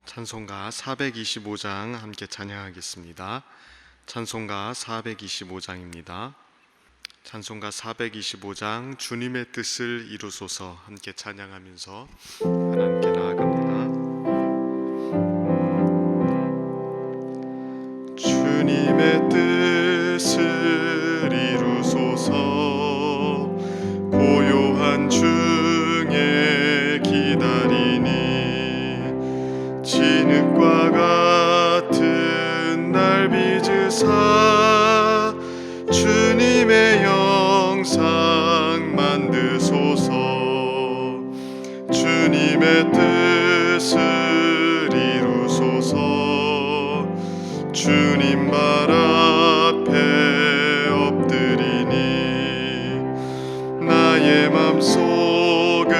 찬송가 425장 함께 찬양하겠습니다. 찬송가 425장입니다. 찬송가 425장 주님의 뜻을 이루소서 함께 찬양하면서 하나님께 나아갑니다. 주님의 뜻을 이루소서 고요한 중에 기다리니 진흙과 같은 날 빚으사 주님의 영상 만드소서. 주님의 뜻을 이루소서. 주님 말 앞에 엎드리니 나의 맘속을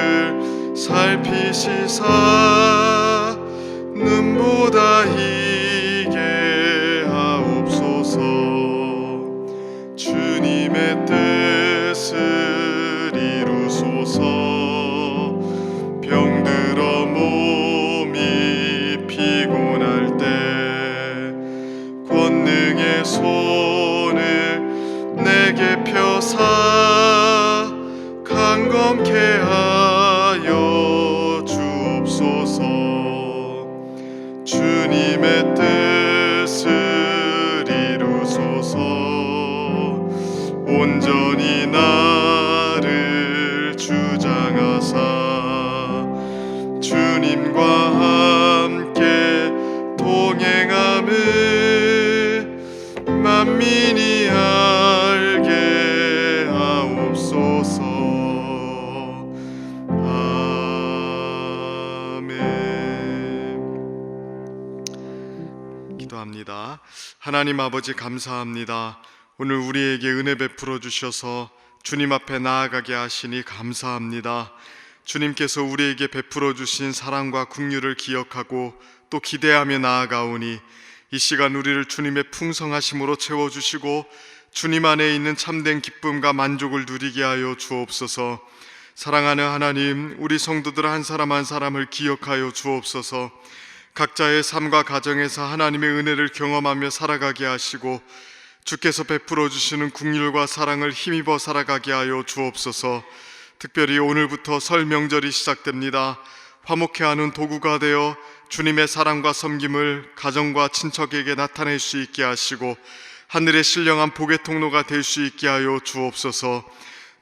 살피시사 눈보다 희게 하옵소서. 주님의 뜻을 이루소서. 병들어 몸이 피곤할 때 권능의 손을 내게 펴사 강건케 하여 주옵소서. 주님의 뜻을 이루소서. 온전히 나를 주장하사 주님과 함께 동행함을 만민이 알게 하옵소서. 기도합니다. 하나님 아버지 감사합니다. 오늘 우리에게 은혜 베풀어 주셔서 주님 앞에 나아가게 하시니 감사합니다. 주님께서 우리에게 베풀어 주신 사랑과 긍휼을 기억하고 또 기대하며 나아가오니 이 시간 우리를 주님의 풍성하심으로 채워주시고 주님 안에 있는 참된 기쁨과 만족을 누리게 하여 주옵소서. 사랑하는 하나님, 우리 성도들 한 사람 한 사람을 기억하여 주옵소서. 각자의 삶과 가정에서 하나님의 은혜를 경험하며 살아가게 하시고 주께서 베풀어 주시는 긍휼과 사랑을 힘입어 살아가게 하여 주옵소서. 특별히 오늘부터 설 명절이 시작됩니다. 화목해 하는 도구가 되어 주님의 사랑과 섬김을 가정과 친척에게 나타낼 수 있게 하시고 하늘의 신령한 복의 통로가 될 수 있게 하여 주옵소서.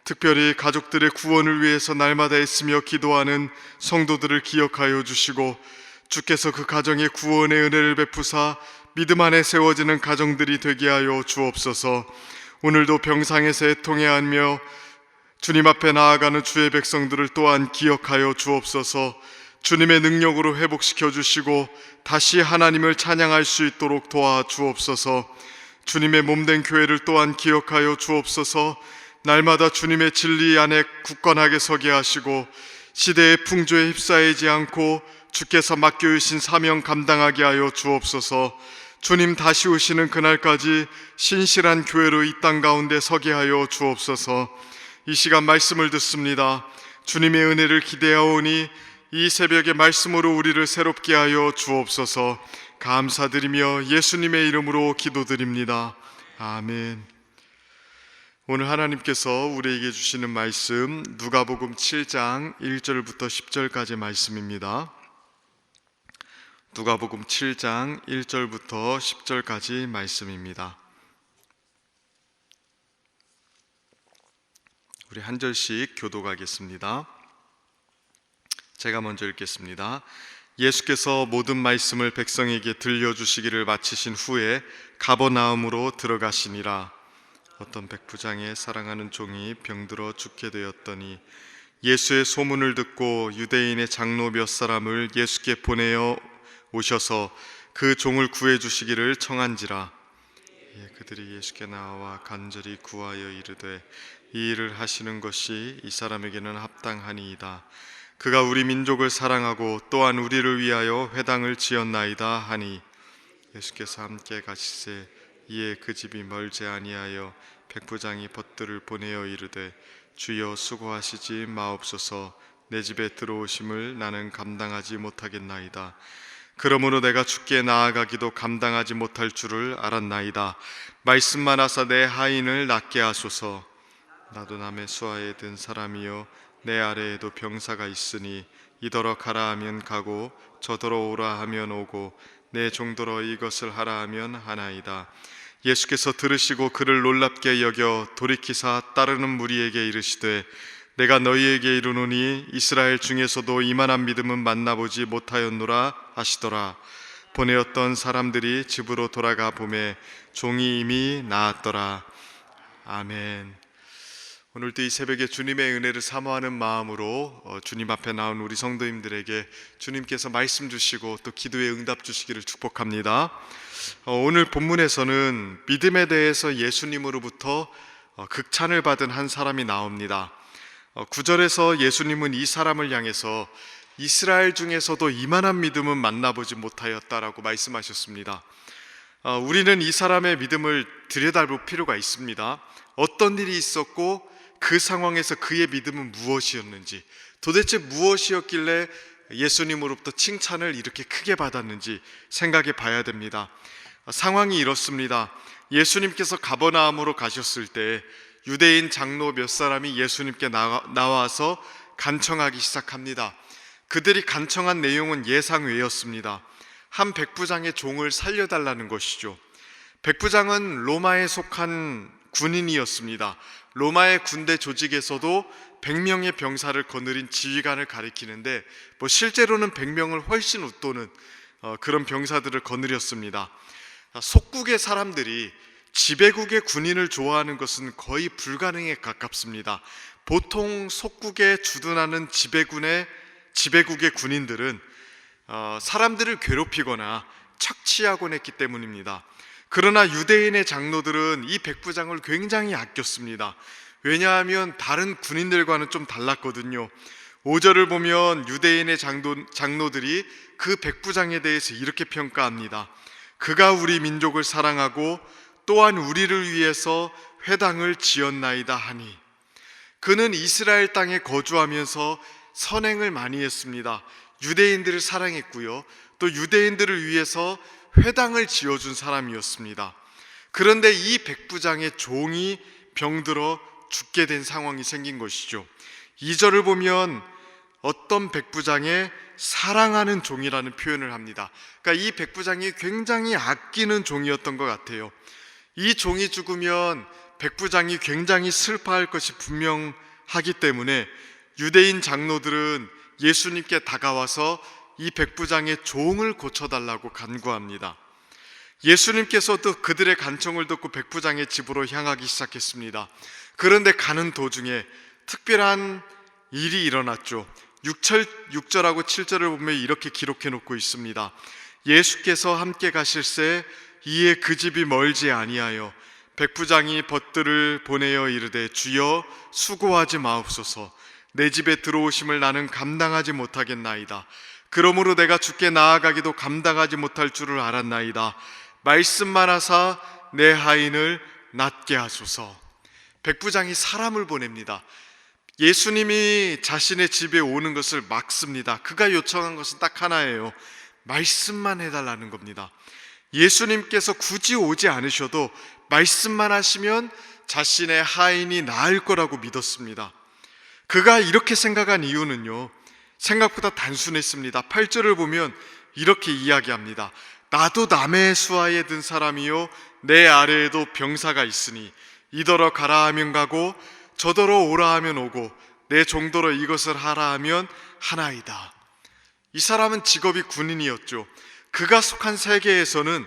특별히 가족들의 구원을 위해서 날마다 애쓰며 기도하는 성도들을 기억하여 주시고 주께서 그 가정의 구원의 은혜를 베푸사 믿음 안에 세워지는 가정들이 되게 하여 주옵소서. 오늘도 병상에서 애통해하며 주님 앞에 나아가는 주의 백성들을 또한 기억하여 주옵소서. 주님의 능력으로 회복시켜 주시고 다시 하나님을 찬양할 수 있도록 도와주옵소서. 주님의 몸된 교회를 또한 기억하여 주옵소서. 날마다 주님의 진리 안에 굳건하게 서게 하시고 시대의 풍조에 휩싸이지 않고 주께서 맡겨주신 사명 감당하게 하여 주옵소서. 주님 다시 오시는 그날까지 신실한 교회로 이 땅 가운데 서게 하여 주옵소서. 이 시간 말씀을 듣습니다. 주님의 은혜를 기대하오니 이 새벽에 말씀으로 우리를 새롭게 하여 주옵소서. 감사드리며 예수님의 이름으로 기도드립니다. 아멘. 오늘 하나님께서 우리에게 주시는 말씀 누가복음 7장 1절부터 10절까지 말씀입니다. 누가복음 7장 1절부터 10절까지 말씀입니다. 우리 한 절씩 교독하겠습니다. 제가 먼저 읽겠습니다. 예수께서 모든 말씀을 백성에게 들려주시기를 마치신 후에 가버나움으로 들어가시니라. 어떤 백부장의 사랑하는 종이 병들어 죽게 되었더니 예수의 소문을 듣고 유대인의 장로 몇 사람을 예수께 보내어 오셔서 그 종을 구해 주시기를 청한지라. 그들이 예수께 나와 간절히 구하여 이르되 이 일을 하시는 것이 이 사람에게는 합당하니이다. 그가 우리 민족을 사랑하고 또한 우리를 위하여 회당을 지었나이다 하니 예수께서 함께 가시세 이에 그 집이 멀지 아니하여 백부장이 벗들을 보내어 이르되 주여 수고하시지 마옵소서 내 집에 들어오심을 나는 감당하지 못하겠나이다. 그러므로 내가 주께 나아가기도 감당하지 못할 줄을 알았나이다. 말씀만 하사 내 하인을 낫게 하소서. 나도 남의 수하에 든 사람이요 내 아래에도 병사가 있으니 이더러 가라 하면 가고 저더러 오라 하면 오고 내 종더러 이것을 하라 하면 하나이다. 예수께서 들으시고 그를 놀랍게 여겨 돌이키사 따르는 무리에게 이르시되 내가 너희에게 이르노니 이스라엘 중에서도 이만한 믿음은 만나보지 못하였노라 하시더라. 보내었던 사람들이 집으로 돌아가 보매 종이 이미 나았더라. 아멘. 오늘도 이 새벽에 주님의 은혜를 사모하는 마음으로 주님 앞에 나온 우리 성도님들에게 주님께서 말씀 주시고 또 기도에 응답 주시기를 축복합니다. 오늘 본문에서는 믿음에 대해서 예수님으로부터 극찬을 받은 한 사람이 나옵니다. 9절에서 예수님은 이 사람을 향해서 이스라엘 중에서도 이만한 믿음은 만나보지 못하였다라고 말씀하셨습니다. 우리는 이 사람의 믿음을 들여다볼 필요가 있습니다. 어떤 일이 있었고 그 상황에서 그의 믿음은 무엇이었는지, 도대체 무엇이었길래 예수님으로부터 칭찬을 이렇게 크게 받았는지 생각해 봐야 됩니다. 상황이 이렇습니다. 예수님께서 가버나움으로 가셨을 때 유대인 장로 몇 사람이 예수님께 나와서 간청하기 시작합니다. 그들이 간청한 내용은 예상 외였습니다. 한 백부장의 종을 살려달라는 것이죠. 백부장은 로마에 속한 군인이었습니다. 로마의 군대 조직에서도 100명의 병사를 거느린 지휘관을 가리키는데 실제로는 100명을 훨씬 웃도는 그런 병사들을 거느렸습니다. 속국의 사람들이 지배국의 군인을 좋아하는 것은 거의 불가능에 가깝습니다. 보통 속국에 주둔하는 지배국의 군인들은 사람들을 괴롭히거나 착취하곤 했기 때문입니다. 그러나 유대인의 장로들은 이 백부장을 굉장히 아꼈습니다. 왜냐하면 다른 군인들과는 좀 달랐거든요. 5절을 보면 유대인의 장로들이 그 백부장에 대해서 이렇게 평가합니다. 그가 우리 민족을 사랑하고 또한 우리를 위해서 회당을 지었나이다 하니, 그는 이스라엘 땅에 거주하면서 선행을 많이 했습니다. 유대인들을 사랑했고요, 또 유대인들을 위해서 회당을 지어준 사람이었습니다. 그런데 이 백부장의 종이 병들어 죽게 된 상황이 생긴 것이죠. 2절을 보면 어떤 백부장의 사랑하는 종이라는 표현을 합니다. 그러니까 이 백부장이 굉장히 아끼는 종이었던 것 같아요. 이 종이 죽으면 백부장이 굉장히 슬퍼할 것이 분명하기 때문에 유대인 장로들은 예수님께 다가와서 이 백부장의 종을 고쳐달라고 간구합니다. 예수님께서도 그들의 간청을 듣고 백부장의 집으로 향하기 시작했습니다. 그런데 가는 도중에 특별한 일이 일어났죠. 6절하고 7절을 보면 이렇게 기록해 놓고 있습니다. 예수께서 함께 가실새 이에 그 집이 멀지 아니하여 백부장이 벗들을 보내어 이르되 주여 수고하지 마옵소서. 내 집에 들어오심을 나는 감당하지 못하겠나이다. 그러므로 내가 주께 나아가기도 감당하지 못할 줄을 알았나이다. 말씀만 하사 내 하인을 낫게 하소서. 백부장이 사람을 보냅니다. 예수님이 자신의 집에 오는 것을 막습니다. 그가 요청한 것은 딱 하나예요. 말씀만 해달라는 겁니다. 예수님께서 굳이 오지 않으셔도 말씀만 하시면 자신의 하인이 나을 거라고 믿었습니다. 그가 이렇게 생각한 이유는요, 생각보다 단순했습니다. 8절을 보면 이렇게 이야기합니다. 나도 남의 수하에 든 사람이요 내 아래에도 병사가 있으니 이더러 가라 하면 가고 저더러 오라 하면 오고 내 종더러 이것을 하라 하면 하나이다. 이 사람은 직업이 군인이었죠. 그가 속한 세계에서는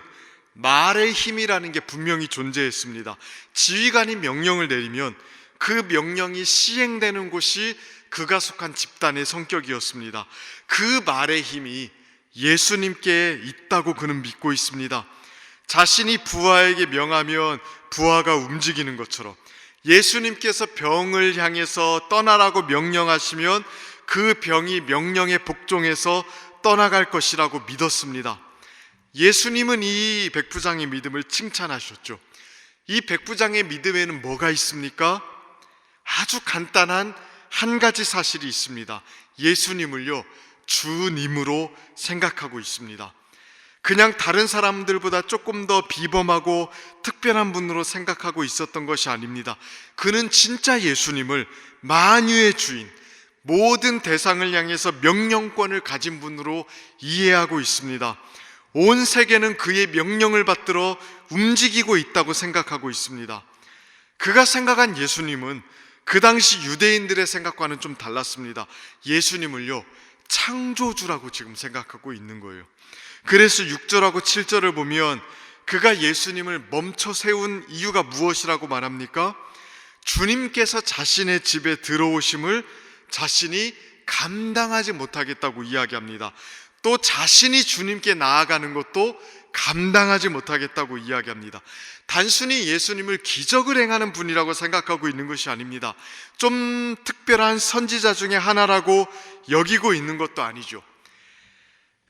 말의 힘이라는 게 분명히 존재했습니다. 지휘관이 명령을 내리면 그 명령이 시행되는 곳이 그가 속한 집단의 성격이었습니다. 그 말의 힘이 예수님께 있다고 그는 믿고 있습니다. 자신이 부하에게 명하면 부하가 움직이는 것처럼 예수님께서 병을 향해서 떠나라고 명령하시면 그 병이 명령에 복종해서 떠나갈 것이라고 믿었습니다. 예수님은 이 백부장의 믿음을 칭찬하셨죠. 이 백부장의 믿음에는 뭐가 있습니까? 아주 간단한 한 가지 사실이 있습니다. 예수님을요 주님으로 생각하고 있습니다. 그냥 다른 사람들보다 조금 더 비범하고 특별한 분으로 생각하고 있었던 것이 아닙니다. 그는 진짜 예수님을 만유의 주인, 모든 대상을 향해서 명령권을 가진 분으로 이해하고 있습니다. 온 세계는 그의 명령을 받들어 움직이고 있다고 생각하고 있습니다. 그가 생각한 예수님은 그 당시 유대인들의 생각과는 좀 달랐습니다. 예수님을요, 창조주라고 지금 생각하고 있는 거예요. 그래서 6절하고 7절을 보면 그가 예수님을 멈춰 세운 이유가 무엇이라고 말합니까? 주님께서 자신의 집에 들어오심을 자신이 감당하지 못하겠다고 이야기합니다. 또 자신이 주님께 나아가는 것도 감당하지 못하겠다고 이야기합니다. 단순히 예수님을 기적을 행하는 분이라고 생각하고 있는 것이 아닙니다. 좀 특별한 선지자 중에 하나라고 여기고 있는 것도 아니죠.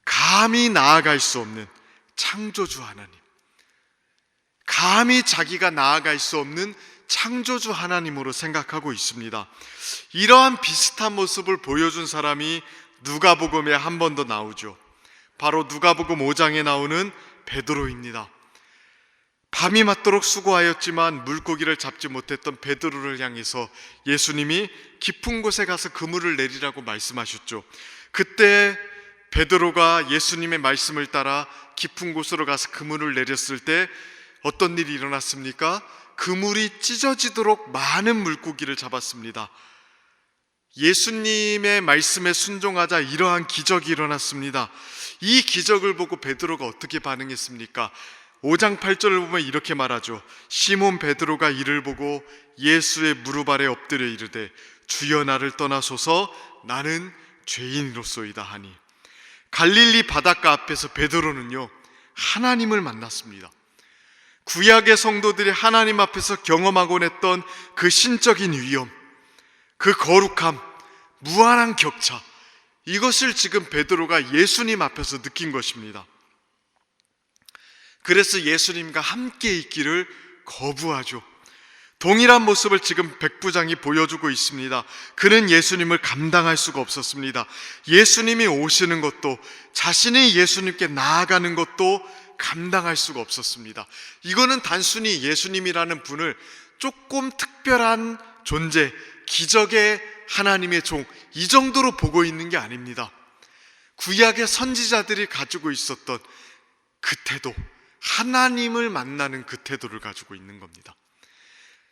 감히 나아갈 수 없는 창조주 하나님, 감히 자기가 나아갈 수 없는 창조주 하나님으로 생각하고 있습니다. 이러한 비슷한 모습을 보여준 사람이 누가복음에 한 번 더 나오죠. 바로 누가복음 5장에 나오는 베드로입니다. 밤이 맞도록 수고하였지만 물고기를 잡지 못했던 베드로를 향해서 예수님이 깊은 곳에 가서 그물을 내리라고 말씀하셨죠. 그때 베드로가 예수님의 말씀을 따라 깊은 곳으로 가서 그물을 내렸을 때 어떤 일이 일어났습니까? 그물이 찢어지도록 많은 물고기를 잡았습니다. 예수님의 말씀에 순종하자 이러한 기적이 일어났습니다. 이 기적을 보고 베드로가 어떻게 반응했습니까? 5장 8절을 보면 이렇게 말하죠. 시몬 베드로가 이를 보고 예수의 무릎 아래 엎드려 이르되 주여 나를 떠나소서 나는 죄인으로소이다 하니, 갈릴리 바닷가 앞에서 베드로는요, 하나님을 만났습니다. 구약의 성도들이 하나님 앞에서 경험하곤 했던 그 신적인 위엄, 그 거룩함, 무한한 격차, 이것을 지금 베드로가 예수님 앞에서 느낀 것입니다. 그래서 예수님과 함께 있기를 거부하죠. 동일한 모습을 지금 백부장이 보여주고 있습니다. 그는 예수님을 감당할 수가 없었습니다. 예수님이 오시는 것도, 자신이 예수님께 나아가는 것도 감당할 수가 없었습니다. 이거는 단순히 예수님이라는 분을 조금 특별한 존재, 기적의 하나님의 종, 이 정도로 보고 있는 게 아닙니다. 구약의 선지자들이 가지고 있었던 그 태도, 하나님을 만나는 그 태도를 가지고 있는 겁니다.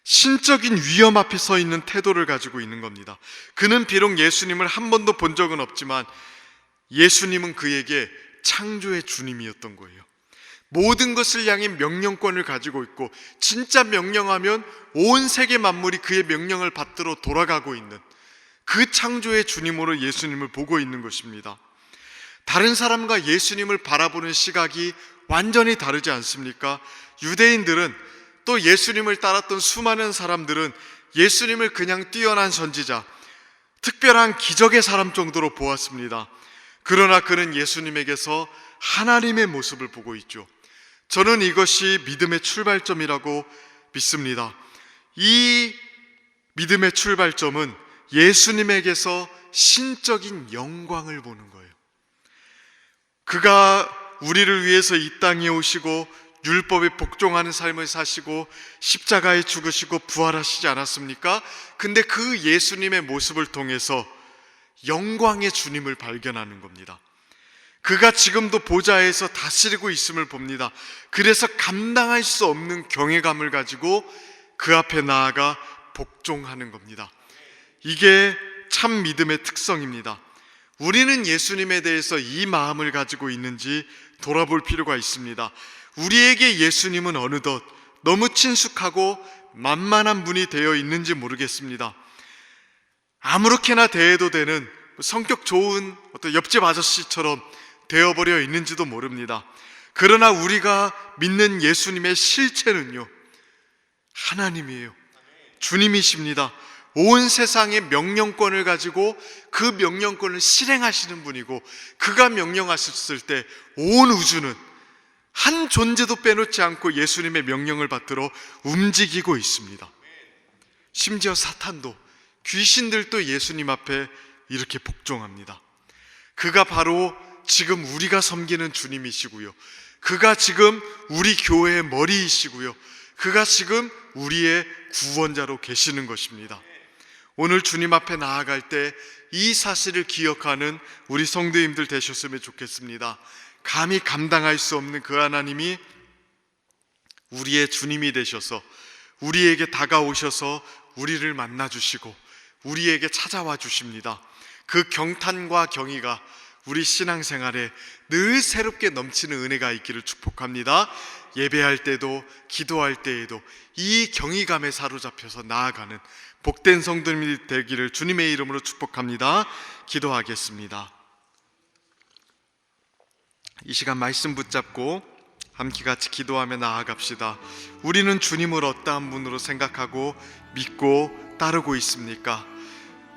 신적인 위험 앞에 서 있는 태도를 가지고 있는 겁니다. 그는 비록 예수님을 한 번도 본 적은 없지만 예수님은 그에게 창조의 주님이었던 거예요. 모든 것을 향해 명령권을 가지고 있고, 진짜 명령하면 온 세계 만물이 그의 명령을 받들어 돌아가고 있는 그 창조의 주님으로 예수님을 보고 있는 것입니다. 다른 사람과 예수님을 바라보는 시각이 완전히 다르지 않습니까? 유대인들은, 또 예수님을 따랐던 수많은 사람들은 예수님을 그냥 뛰어난 선지자, 특별한 기적의 사람 정도로 보았습니다. 그러나 그는 예수님에게서 하나님의 모습을 보고 있죠. 저는 이것이 믿음의 출발점이라고 믿습니다. 이 믿음의 출발점은 예수님에게서 신적인 영광을 보는 거예요. 그가 우리를 위해서 이 땅에 오시고 율법에 복종하는 삶을 사시고 십자가에 죽으시고 부활하시지 않았습니까? 근데 그 예수님의 모습을 통해서 영광의 주님을 발견하는 겁니다. 그가 지금도 보좌에서 다스리고 있음을 봅니다. 그래서 감당할 수 없는 경외감을 가지고 그 앞에 나아가 복종하는 겁니다. 이게 참 믿음의 특성입니다. 우리는 예수님에 대해서 이 마음을 가지고 있는지 돌아볼 필요가 있습니다. 우리에게 예수님은 어느덧 너무 친숙하고 만만한 분이 되어 있는지 모르겠습니다. 아무렇게나 대해도 되는 성격 좋은 어떤 옆집 아저씨처럼 되어버려 있는지도 모릅니다. 그러나 우리가 믿는 예수님의 실체는요, 하나님이에요. 주님이십니다. 온 세상의 명령권을 가지고 그 명령권을 실행하시는 분이고, 그가 명령하셨을 때 온 우주는 한 존재도 빼놓지 않고 예수님의 명령을 받들어 움직이고 있습니다. 심지어 사탄도, 귀신들도 예수님 앞에 이렇게 복종합니다. 그가 바로 지금 우리가 섬기는 주님이시고요, 그가 지금 우리 교회의 머리이시고요, 그가 지금 우리의 구원자로 계시는 것입니다. 오늘 주님 앞에 나아갈 때 이 사실을 기억하는 우리 성도님들 되셨으면 좋겠습니다. 감히 감당할 수 없는 그 하나님이 우리의 주님이 되셔서 우리에게 다가오셔서 우리를 만나주시고 우리에게 찾아와 주십니다. 그 경탄과 경의가 우리 신앙생활에 늘 새롭게 넘치는 은혜가 있기를 축복합니다. 예배할 때도 기도할 때에도 이 경의감에 사로잡혀서 나아가는 복된 성도님이 되기를 주님의 이름으로 축복합니다. 기도하겠습니다. 이 시간 말씀 붙잡고 함께 같이 기도하며 나아갑시다. 우리는 주님을 어떠한 분으로 생각하고 믿고 따르고 있습니까?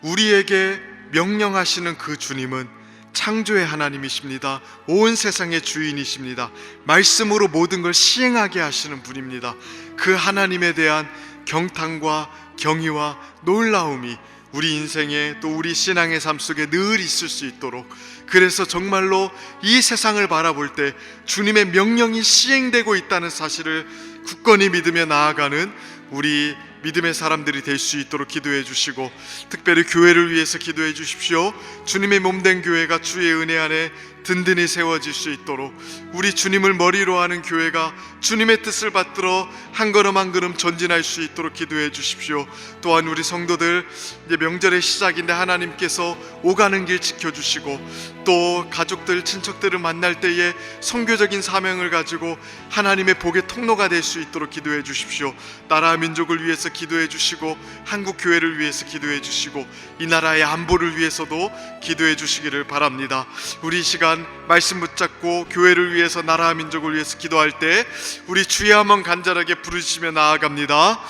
우리에게 명령하시는 그 주님은 창조의 하나님이십니다. 온 세상의 주인이십니다. 말씀으로 모든 걸 시행하게 하시는 분입니다. 그 하나님에 대한 경탄과 경의와 놀라움이 우리 인생에 또 우리 신앙의 삶 속에 늘 있을 수 있도록, 그래서 정말로 이 세상을 바라볼 때 주님의 명령이 시행되고 있다는 사실을 굳건히 믿으며 나아가는 우리 믿음의 사람들이 될 수 있도록 기도해 주시고, 특별히 교회를 위해서 기도해 주십시오. 주님의 몸된 교회가 주의 은혜 안에 든든히 세워질 수 있도록, 우리 주님을 머리로 하는 교회가 주님의 뜻을 받들어 한 걸음 한 걸음 전진할 수 있도록 기도해 주십시오. 또한 우리 성도들, 이제 명절의 시작인데 하나님께서 오가는 길 지켜주시고, 또 가족들, 친척들을 만날 때에 선교적인 사명을 가지고 하나님의 복의 통로가 될 수 있도록 기도해 주십시오. 나라 민족을 위해서 기도해 주시고, 한국 교회를 위해서 기도해 주시고, 이 나라의 안보를 위해서도 기도해 주시기를 바랍니다. 우리 시간 말씀 붙잡고 교회를 위해서, 나라 민족을 위해서 기도할 때 우리 주여 한번 간절하게 부르시며 나아갑니다.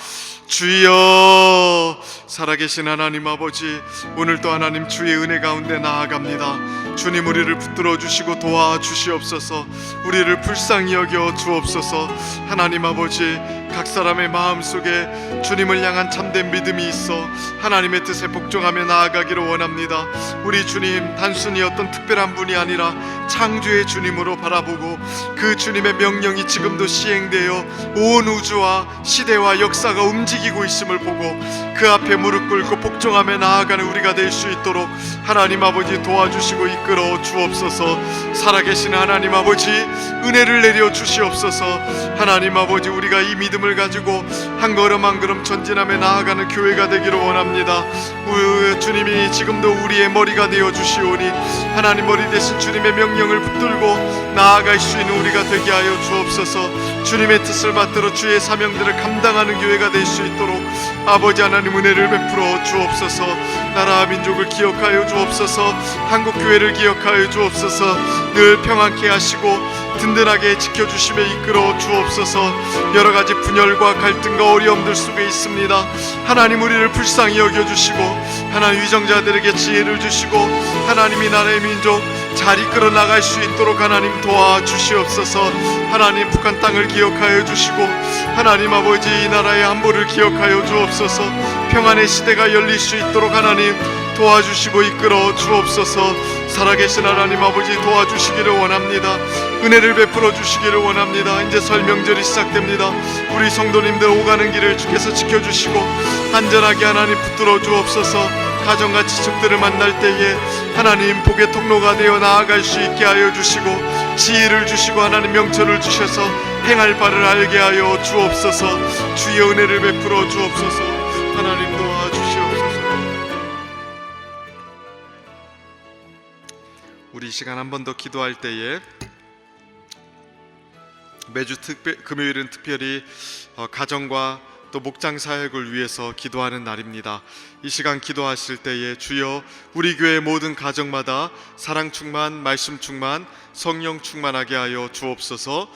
주여, 살아계신 하나님 아버지, 오늘도 하나님 주의 은혜 가운데 나아갑니다. 주님, 우리를 붙들어 주시고 도와주시옵소서. 우리를 불쌍히 여겨 주옵소서. 하나님 아버지, 각 사람의 마음속에 주님을 향한 참된 믿음이 있어 하나님의 뜻에 복종하며 나아가기를 원합니다. 우리 주님, 단순히 어떤 특별한 분이 아니라 창조의 주님으로 바라보고 그 주님의 명령이 지금도 시행되어 온 우주와 시대와 역사가 움직이고 있음을 보고 그 앞에 무릎 꿇고 복종하며 나아가는 우리가 될 수 있도록 하나님 아버지 도와주시고 이끌어 주옵소서. 살아계신 하나님 아버지, 은혜를 내려 주시옵소서. 하나님 아버지, 우리가 이 믿음을 가지고 한 걸음 한 걸음 전진하며 나아가는 교회가 되기를 원합니다. 주님이 지금도 우리의 머리가 되어 주시오니 하나님 머리 대신 주님의 명령을 붙들고 나아갈 수 있는 우리가 되게 하여 주옵소서. 주님의 뜻을 받들어 주의 사명들을 감당하는 교회가 될 수 있도록 아버지 하나님 은혜를 베풀어 주옵소서. 나라 민족을 기억하여 주옵소서. 한국 교회를 기억하여 주옵소서. 늘 평안케 하시고 든든하게 지켜주시며 이끌어 주옵소서. 여러가지 분열과 갈등과 어려움들 속에 있습니다. 하나님, 우리를 불쌍히 여겨주시고 하나님 위정자들에게 지혜를 주시고 하나님이 나라의 민족 잘 이끌어 나갈 수 있도록 하나님 도와주시옵소서. 하나님, 북한 땅을 기억하여 주시고 하나님 아버지, 이 나라의 안보를 기억하여 주옵소서. 평안의 시대가 열릴 수 있도록 하나님 도와주시고 이끌어 주옵소서. 살아계신 하나님 아버지, 도와주시기를 원합니다. 은혜를 베풀어 주시기를 원합니다. 이제 설 명절이 시작됩니다. 우리 성도님들 오가는 길을 주께서 지켜주시고 안전하게 하나님 붙들어 주옵소서. 가정과 지축들을 만날 때에 하나님 복의 통로가 되어 나아갈 수 있게 하여 주시고 지혜를 주시고 하나님 명철을 주셔서 행할 바를 알게 하여 주옵소서. 주의 은혜를 베풀어 주옵소서. 하나님 도와주시옵소서. 우리 이 시간 한 번 더 기도할 때에 매주 금요일은 특별히 가정과 또 목장 사역을 위해서 기도하는 날입니다. 이 시간 기도하실 때에 주여, 우리 교회 모든 가정마다 사랑 충만, 말씀 충만, 성령 충만하게 하여 주옵소서.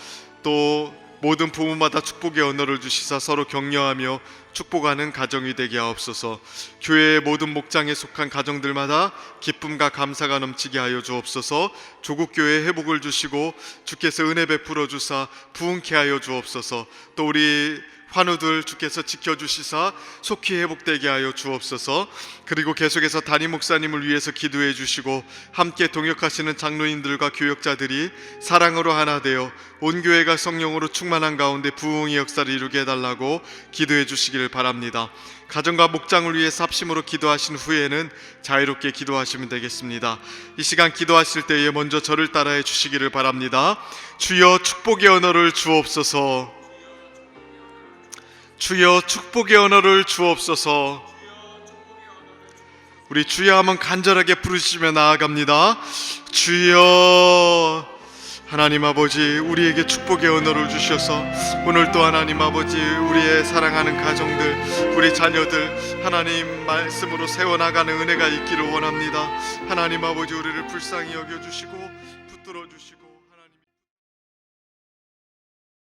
또 모든 부모마다 축복의 언어를 주시사 서로 격려하며 축복하는 가정이 되게 하옵소서. 교회의 모든 목장에 속한 가정들마다 기쁨과 감사가 넘치게 하여 주옵소서. 조국교회에 회복을 주시고 주께서 은혜 베풀어 주사 부흥케 하여 주옵소서. 또 우리 환우들 주께서 지켜주시사 속히 회복되게 하여 주옵소서. 그리고 계속해서 담임 목사님을 위해서 기도해 주시고 함께 동역하시는 장로님들과 교역자들이 사랑으로 하나 되어 온 교회가 성령으로 충만한 가운데 부흥의 역사를 이루게 해달라고 기도해 주시기를 바랍니다. 가정과 목장을 위해서 합심으로 기도하신 후에는 자유롭게 기도하시면 되겠습니다. 이 시간 기도하실 때에 먼저 저를 따라해 주시기를 바랍니다. 주여 축복의 언어를 주옵소서. 주여 축복의 언어를 주옵소서. 우리 주여 한번 간절하게 부르시며 나아갑니다. 주여. 하나님 아버지, 우리에게 축복의 언어를 주셔서 오늘 또 하나님 아버지, 우리의 사랑하는 가정들, 우리 자녀들 하나님 말씀으로 세워나가는 은혜가 있기를 원합니다. 하나님 아버지, 우리를 불쌍히 여겨주시고